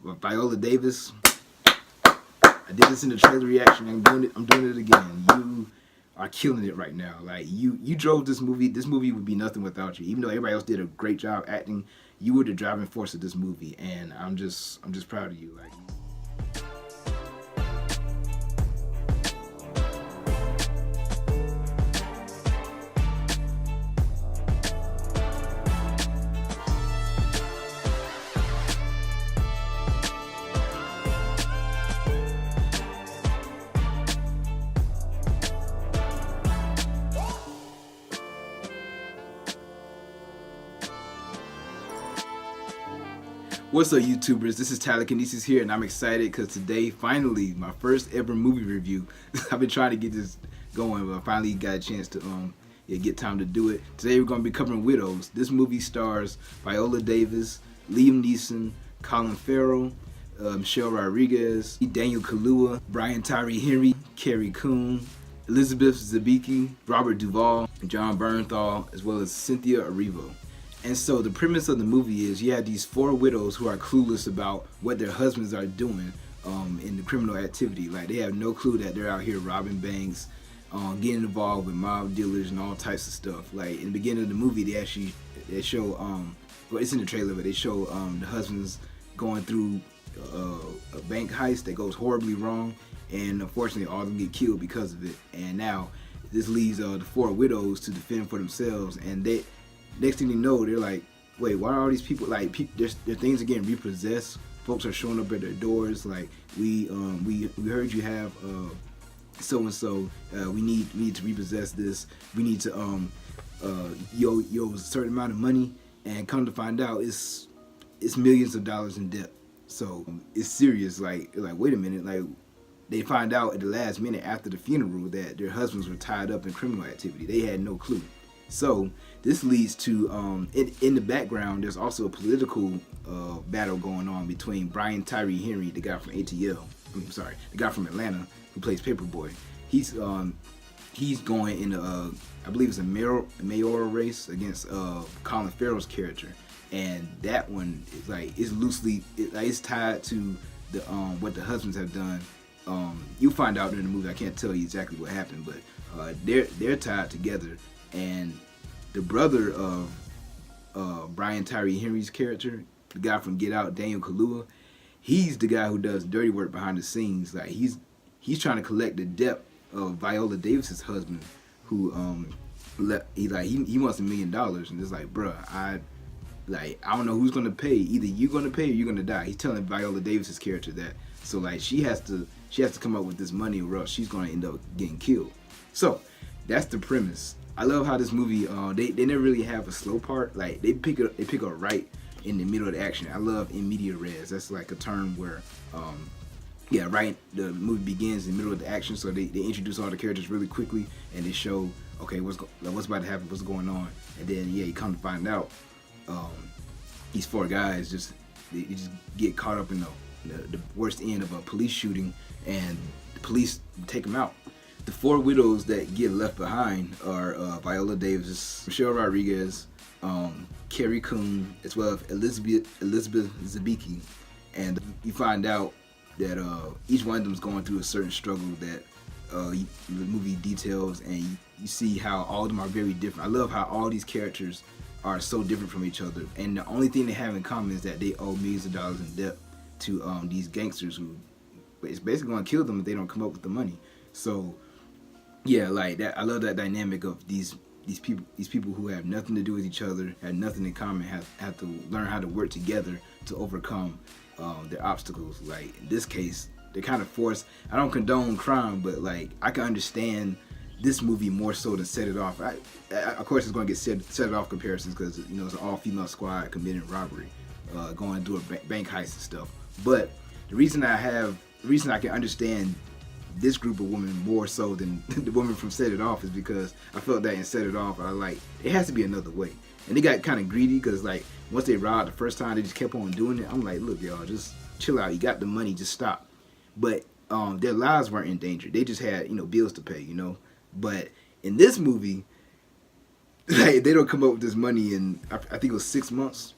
Viola Davis. I did this in the trailer reaction. I'm doing it again. You are killing it right now. Like you drove this movie. This movie would be nothing without you. Even though everybody else did a great job acting, you were the driving force of this movie, and I'm just proud of you. Like. What's up, YouTubers? This is Tyler Kinesis here, and I'm excited because today, finally, my first ever movie review. I've been trying to get this going, but I finally got a chance to get time to do it. Today, we're going to be covering Widows. This movie stars Viola Davis, Liam Neeson, Colin Farrell, Michelle Rodriguez, Daniel Kaluuya, Brian Tyree Henry, Carrie Coon, Elizabeth Debicki, Robert Duvall, John Bernthal, as well as Cynthia Erivo. And so the premise of the movie is you have these 4 widows who are clueless about what their husbands are doing in the criminal activity. Like, they have no clue that they're out here robbing banks, getting involved with mob dealers and all types of stuff. Like, in the beginning of the movie, they show well, it's in the trailer, but they show the husbands going through a bank heist that goes horribly wrong, and unfortunately all of them get killed because of it. And now this leaves the 4 widows to defend for themselves, and next thing you know, they're like, wait, why are all these people, like, their things are getting repossessed, folks are showing up at their doors, like, we heard you have so-and-so, we need to repossess this, we need to yo a certain amount of money, and come to find out it's millions of dollars in debt. So it's serious. Like wait a minute, like, they find out at the last minute after the funeral that their husbands were tied up in criminal activity. They had no clue. So this leads to, in the background, there's also a political battle going on between Brian Tyree Henry, the guy from ATL, the guy from Atlanta who plays Paperboy. He's going in I believe it's a mayoral race against Colin Farrell's character, and that one is like it's tied to the what the husbands have done. You'll find out in the movie. I can't tell you exactly what happened, but they're tied together. And the brother of Brian Tyree Henry's character, the guy from Get Out, Daniel Kaluuya, he's the guy who does dirty work behind the scenes. Like, he's trying to collect the debt of Viola Davis's husband, who he wants $1 million, and it's like, bruh, I don't know who's gonna pay. Either you're gonna pay or you're gonna die. He's telling Viola Davis's character that. So like she has to come up with this money, or else she's gonna end up getting killed. So that's the premise. I love how this movie, they never really have a slow part. Like, they pick up right in the middle of the action. I love in media res. That's like a term where, right, the movie begins in the middle of the action. So they introduce all the characters really quickly, and they show, okay, what's about to happen, what's going on, and then you come to find out, these 4 guys just get caught up in the worst end of a police shooting, and the police take them out. The 4 widows that get left behind are Viola Davis, Michelle Rodriguez, Carrie Coon, as well as Elizabeth Debicki. And you find out that each one of them is going through a certain struggle that the movie details, and you see how all of them are very different. I love how all these characters are so different from each other, and the only thing they have in common is that they owe millions of dollars in debt to these gangsters who it's basically going to kill them if they don't come up with the money. So yeah, like that. I love that dynamic of these people who have nothing to do with each other, have nothing in common, have to learn how to work together to overcome their obstacles. Like, in this case, they're kind of forced. I don't condone crime, but like, I can understand this movie more so than Set It Off. Of course, it's going to get Set It Off comparisons because, you know, it's an all-female squad committing robbery, going through a bank heist and stuff. But the reason I can understand this group of women more so than the woman from Set It Off is because I felt that in Set It Off, it has to be another way. And they got kind of greedy because, like, once they robbed the first time, they just kept on doing it. I'm like, look, y'all, just chill out. You got the money, just stop. But their lives weren't in danger. They just had, bills to pay, But in this movie, like, they don't come up with this money in, I think it was 6 months,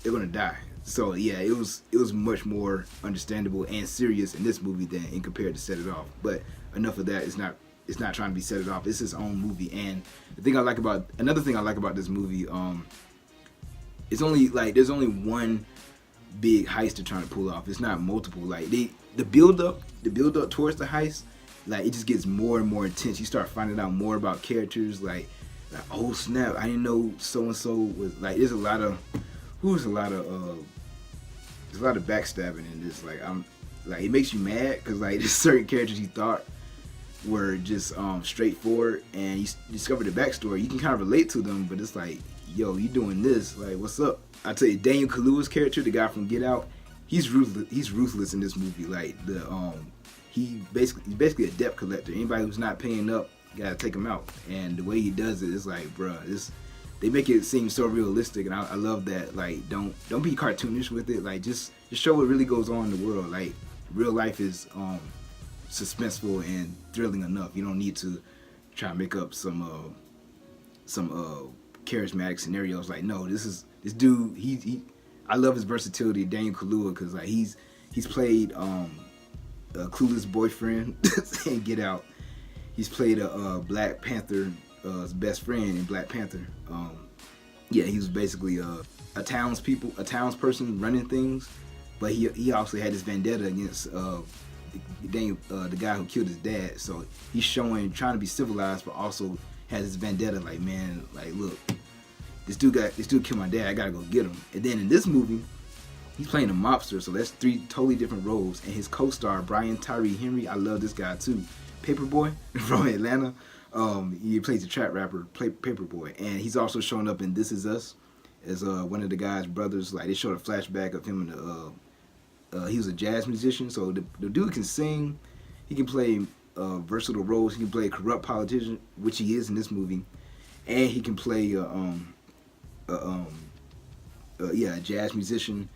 they're gonna die. So yeah, it was much more understandable and serious in this movie than in compared to Set It Off. But enough of that. It's not trying to be Set It Off. It's his own movie. And another thing I like about this movie, it's only like there's only one big heist they're trying to pull off. It's not multiple. Like the build up towards the heist, like it just gets more and more intense. You start finding out more about characters. Like oh snap, I didn't know so and so was like. There's a lot of backstabbing in this. Like I'm like it makes you mad because like there's certain characters you thought were just straightforward, and you discover the backstory. You can kind of relate to them, but it's like, yo, you doing this? Like, what's up? I tell you, Daniel Kaluuya's character, the guy from Get Out, he's ruthless. He's ruthless in this movie. Like he's basically a debt collector. Anybody who's not paying up, you gotta take him out. And the way he does it, it's like, bruh, they make it seem so realistic, and I love that. Like, don't be cartoonish with it. Like, just show what really goes on in the world. Like, real life is suspenseful and thrilling enough. You don't need to try to make up some charismatic scenarios. Like, no, this dude. He I love his versatility, Daniel Kaluuya, because like he's played a clueless boyfriend in Get Out. He's played a Black Panther best friend in Black Panther. Yeah, he was basically a townsperson running things, but he also had this vendetta against the guy who killed his dad. So he's trying to be civilized, but also has this vendetta. Like, man, like, look, this dude killed my dad. I gotta go get him. And then in this movie, he's playing a mobster. So that's three totally different roles. And his co-star Brian Tyree Henry, I love this guy too. Paperboy from Atlanta. He plays a trap rapper, Paperboy, and he's also shown up in This Is Us as one of the guy's brothers. Like, they showed a flashback of him and he was a jazz musician, so the dude can sing. He can play versatile roles. He can play a corrupt politician, which he is in this movie, and he can play a jazz musician,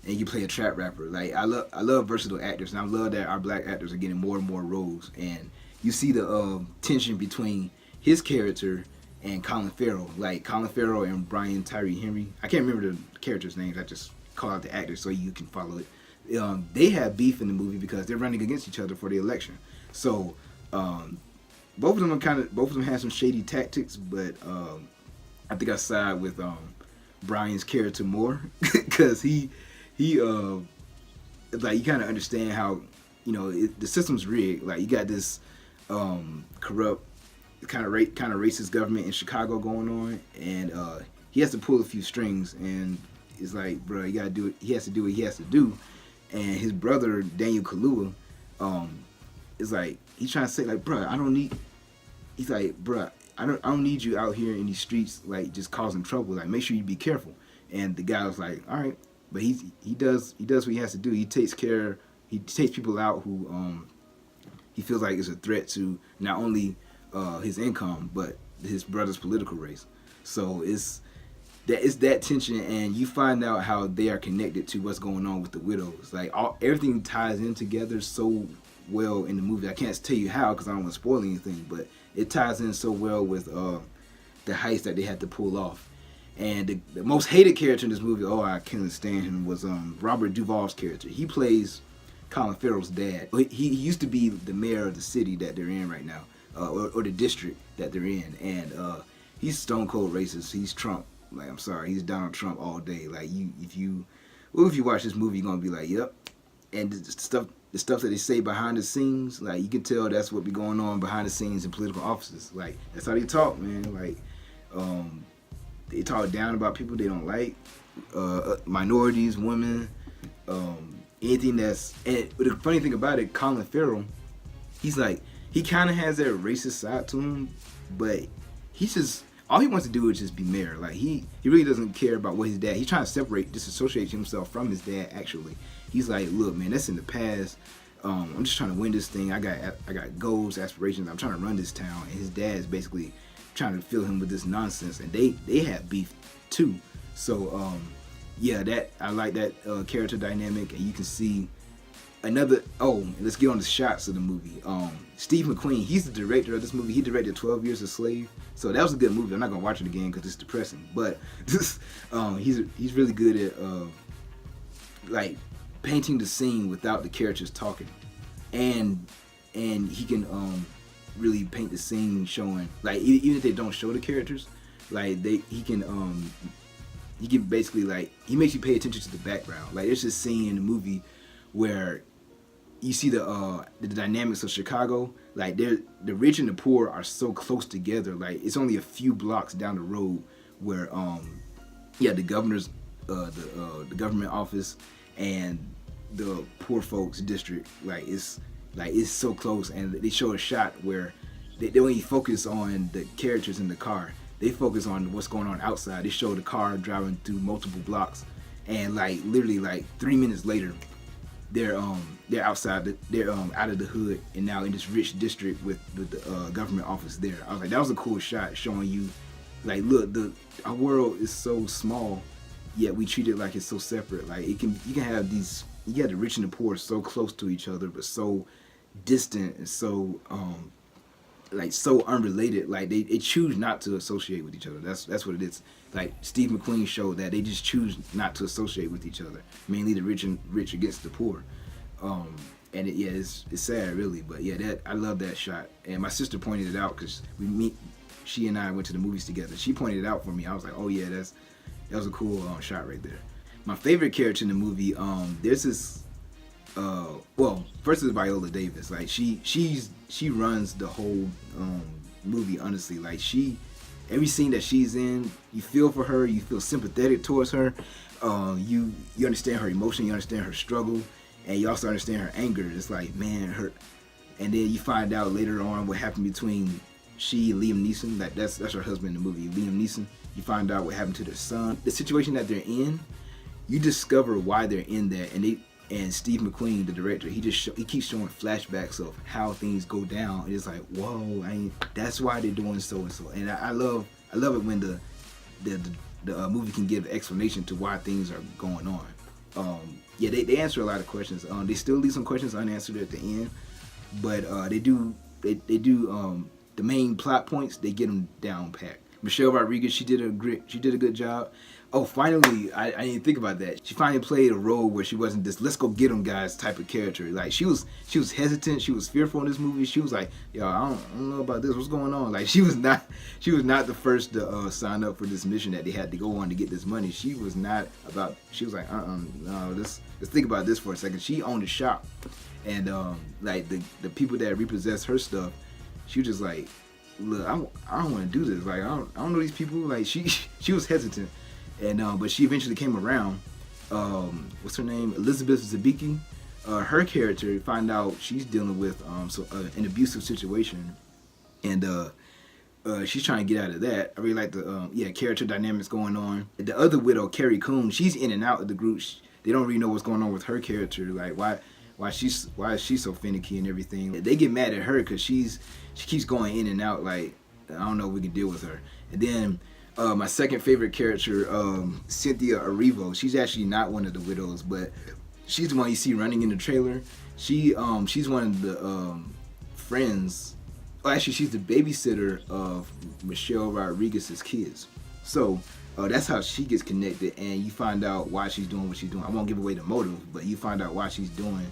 and you play a trap rapper. Like, I love versatile actors, and I love that our black actors are getting more and more roles. And you see the tension between his character and Colin Farrell. Like, Colin Farrell and Brian Tyree Henry. I can't remember the characters' names. I just call out the actors so you can follow it. They have beef in the movie because they're running against each other for the election. So both of them have some shady tactics, but I think I side with Brian's character more because he like, you kind of understand how, you know, the system's rigged. Like, you got this corrupt kind of racist government in Chicago going on, and he has to pull a few strings, and it's like, bro, you gotta do it. He has to do what he has to do. And his brother Daniel Kaluuya is like, he's trying to say, like, bro, I don't need you out here in these streets, like, just causing trouble. Like, make sure you be careful. And the guy was like, all right, but he does what he has to do. He takes people out who he feels like is a threat to not only his income but his brother's political race. So it's that tension, and you find out how they are connected to what's going on with the widows. Like, everything ties in together so well in the movie. I can't tell you how because I don't want to spoil anything, but it ties in so well with the heist that they had to pull off. And the most hated character in this movie, I couldn't stand him, was Robert Duvall's character. He plays Colin Farrell's dad. He used to be the mayor of the city that they're in right now, or the district that they're in, and he's stone cold racist. He's Trump. Like, I'm sorry, he's Donald Trump all day. Like, if you watch this movie, you're gonna be like, yep. And the stuff that they say behind the scenes, like, you can tell that's what be going on behind the scenes in political offices. Like, that's how they talk, man. Like, they talk down about people they don't like, minorities, women, anything that's. And the funny thing about it, Colin Farrell, he's like, he kind of has that racist side to him, but he's just. All he wants to do is just be mayor. Like, he really doesn't care about what his dad. He's trying to disassociate himself from his dad. Actually, he's like, look, man, that's in the past. I'm just trying to win this thing. I got goals, aspirations. I'm trying to run this town. And his dad is basically trying to fill him with this nonsense. And they have beef too. So yeah, that I like that character dynamic, and you can see another. Let's get on the shots of the movie. Steve McQueen, he's the director of this movie. He directed 12 Years a Slave, so that was a good movie. I'm not gonna watch it again because it's depressing. But he's really good like painting the scene without the characters talking, and he can really paint the scene showing like even if they don't show the characters, like he can basically like he makes you pay attention to the background. Like there's this scene in the movie where you see the dynamics of Chicago. Like the rich and the poor are so close together. Like it's only a few blocks down the road where the governor's the government office and the poor folks district. Like it's so close, and they show a shot where they don't even focus on the characters in the car. They focus on what's going on outside. They show the car driving through multiple blocks, and like literally like 3 minutes later, they're outside. They're out of the hood and now in this rich district with the government office there. I was like, that was a cool shot showing you, like, look, our world is so small, yet we treat it like it's so separate. Like you can have these, you have the rich and the poor so close to each other, but so distant and so like so unrelated. Like they choose not to associate with each other. That's what it is. Like Steve McQueen showed that they just choose not to associate with each other. Mainly the rich against the poor. And it's sad really, but yeah, that I love that shot. And my sister pointed it out because she and I went to the movies together. She pointed it out for me. I was like, oh yeah, that was a cool shot right there. My favorite character in the movie, there's this. Well, first is Viola Davis. Like she runs the whole movie. Honestly, like every scene that she's in, you feel for her. You feel sympathetic towards her. You understand her emotion. You understand her struggle, and you also understand her anger. It's like, man, her. And then you find out later on what happened between she and Liam Neeson. That's her husband in the movie, Liam Neeson. You find out what happened to their son. The situation that they're in, you discover why they're in there, and Steve McQueen, the director, he keeps showing flashbacks of how things go down. And it's like, whoa, that's why they're doing so and so. And I love it when the movie can give explanation to why things are going on. They answer a lot of questions. They still leave some questions unanswered at the end, but they do the main plot points, they get them down packed. Michelle Rodriguez, she did a good job. Oh, finally, I didn't think about that. She finally played a role where she wasn't this "let's go get them guys" type of character. Like she was hesitant, she was fearful in this movie. She was like, yo, I don't know about this. What's going on? Like she was not the first to sign up for this mission that they had to go on to get this money. She was like, no, let's think about this for a second. She owned a shop, and like the people that repossessed her stuff, she was just like, look, I don't want to do this. Like I don't know these people. Like she was hesitant. And but she eventually came around. What's her name? Elizabeth Zabicki. Her character, you find out she's dealing with an abusive situation, and she's trying to get out of that. I really like the character dynamics going on. The other widow, Carrie Coon, she's in and out of the group. They don't really know what's going on with her character. Like why is she so finicky and everything? They get mad at her because she keeps going in and out. Like I don't know if we can deal with her. And then. My second favorite character, Cynthia Erivo. She's actually not one of the widows, but she's the one you see running in the trailer. She's one of the friends. Oh, actually, she's the babysitter of Michelle Rodriguez's kids. So that's how she gets connected, and you find out why she's doing what she's doing. I won't give away the motive, but you find out why she's doing,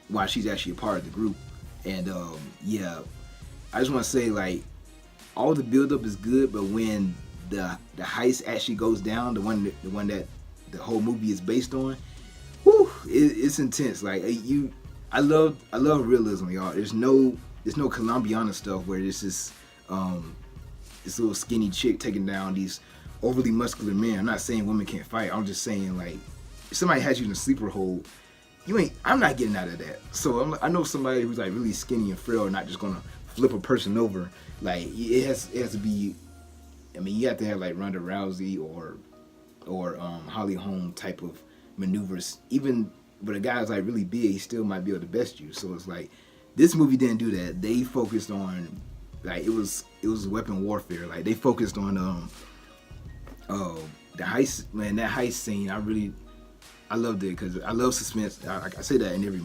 why she's actually a part of the group. And I just want to say, like, all the build-up is good, but when the heist actually goes down, the one that the whole movie is based on, it's intense. Like I love realism, y'all. There's no Colombiana stuff where there's this little skinny chick taking down these overly muscular men. I'm not saying women can't fight. I'm just saying, like, if somebody has you in a sleeper hold, I'm not getting out of that. So I know somebody who's like really skinny and frail, not just gonna flip a person over. Like it has to be. I mean, you have to have like Ronda Rousey or Holly Holm type of maneuvers. Even but a guy's like really big, he still might be able to best you. So it's like this movie didn't do that. They focused on like it was weapon warfare. Like they focused on the heist. Man, that heist scene, I loved it because I love suspense. I say that in every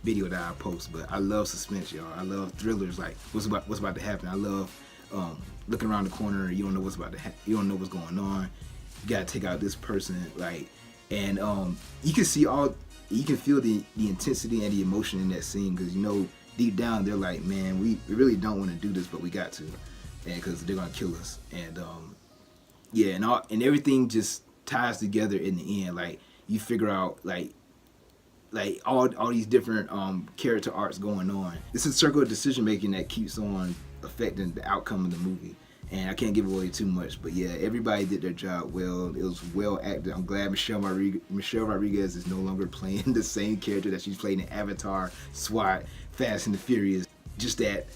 video that I post, but I love suspense, y'all. I love thrillers, like what's about to happen. I love looking around the corner. You don't know what's about to happen. You don't know what's going on. You gotta take out this person. Like And you can feel the intensity and the emotion in that scene, because you know deep down they're like, man, we really don't want to do this, but we got to, and because they're gonna kill us. And yeah, and everything just ties together in the end. Like you figure out like all these different character arcs going on. It's a circle of decision making that keeps on affecting the outcome of the movie. And I can't give away too much, but yeah, everybody did their job well. It was well acted. I'm glad Michelle Rodriguez is no longer playing the same character that she's played in Avatar, SWAT, Fast and the Furious. Just that,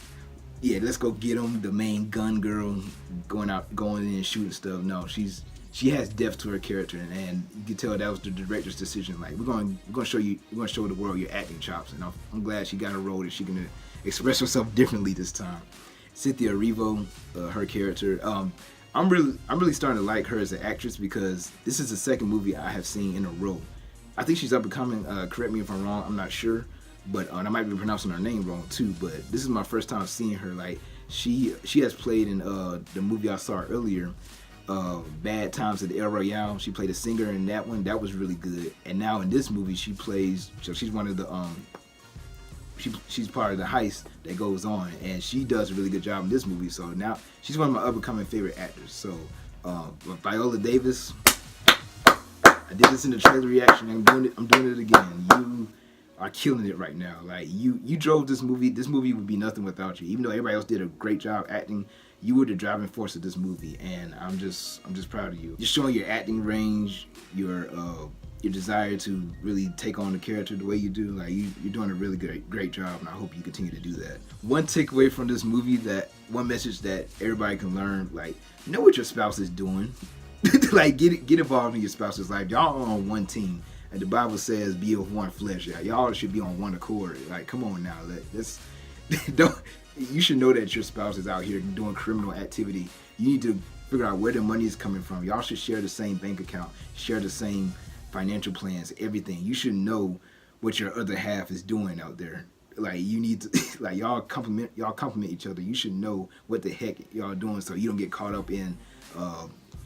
yeah, let's go get them. The main gun girl going in and shooting stuff. No, she has depth to her character, and you can tell that was the director's decision. Like we're going to show the world your acting chops, and I'm glad she got a role that she can express herself differently this time. Cynthia Erivo, her character, I'm really starting to like her as an actress, because this is the second movie I have seen in a row. I think she's up and coming. Correct me if I'm wrong. I'm not sure, but I might be pronouncing her name wrong too. But this is my first time seeing her. Like she has played in the movie I saw earlier, Bad Times at the El Royale. She played a singer in that one. That was really good. And now in this movie, she's one of the she's part of the heist that goes on, and she does a really good job in this movie. So now she's one of my up and coming favorite actors. So Viola Davis, I did this in the trailer reaction. I'm doing it again. You are killing it right now. Like you drove this movie. This movie would be nothing without you. Even though everybody else did a great job acting, you were the driving force of this movie, and I'm just proud of you. Just showing your acting range, your desire to really take on the character the way you do. Like you're doing a really great job, and I hope you continue to do that. One takeaway from this movie, one message that everybody can learn: like, know what your spouse is doing. Like get involved in your spouse's life. Y'all are on one team, and the Bible says, "Be of one flesh." Y'all should be on one accord. Like, come on now, let's don't. You should know that your spouse is out here doing criminal activity. You need to figure out where the money is coming from. Y'all should share the same bank account, share the same financial plans, everything. You should know what your other half is doing out there. Like you need to, like y'all compliment each other. You should know what the heck y'all doing, so you don't get caught up in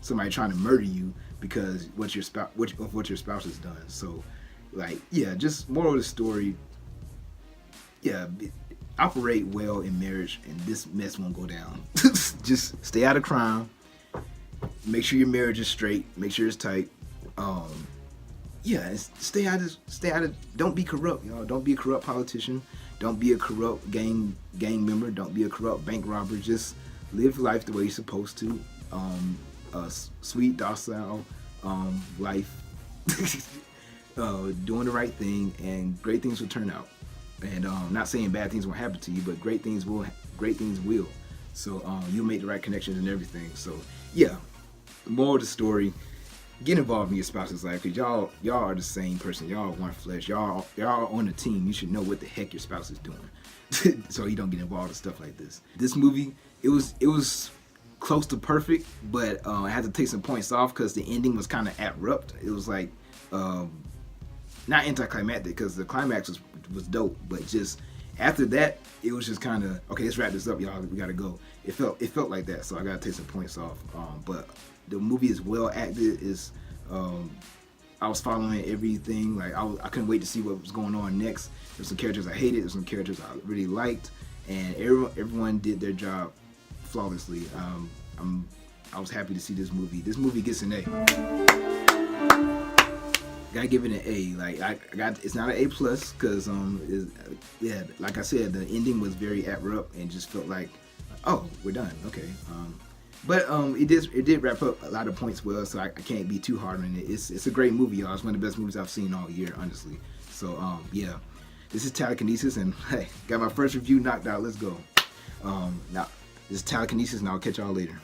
somebody trying to murder you because what your spouse has done. So, like, yeah, just moral of the story. Yeah, operate well in marriage, and this mess won't go down. Just stay out of crime. Make sure your marriage is straight. Make sure it's tight. Yeah, stay out of. Don't be corrupt, y'all. Don't be a corrupt politician. Don't be a corrupt gang member. Don't be a corrupt bank robber. Just live life the way you're supposed to. A sweet, docile life. Doing the right thing, and great things will turn out. And not saying bad things won't happen to you, but great things will. So you'll make the right connections and everything. So yeah, moral of the story: get involved in your spouse's life, because y'all are the same person. Y'all are one flesh. Y'all are on a team. You should know what the heck your spouse is doing, so you don't get involved in stuff like this. This movie, it was close to perfect, but I had to take some points off because the ending was kind of abrupt. It was like not anticlimactic, because the climax was dope, but just after that, it was just kind of, okay, let's wrap this up, y'all. We gotta go. It felt like that, so I gotta take some points off. But the movie is well acted. I was following everything. Like I couldn't wait to see what was going on next. There's some characters I hated. There's some characters I really liked, and everyone did their job flawlessly. I was happy to see this movie. This movie gets an A. Gotta give it an A. Like it's not an A plus, because yeah, like I said, the ending was very abrupt and just felt like, oh, we're done. Okay. But it did wrap up a lot of points well, so I can't be too hard on it. It's a great movie, y'all. It's one of the best movies I've seen all year, honestly. So yeah, this is Telekinesis, and hey, got my first review knocked out. Let's go. Now this is Telekinesis, and I'll catch y'all later.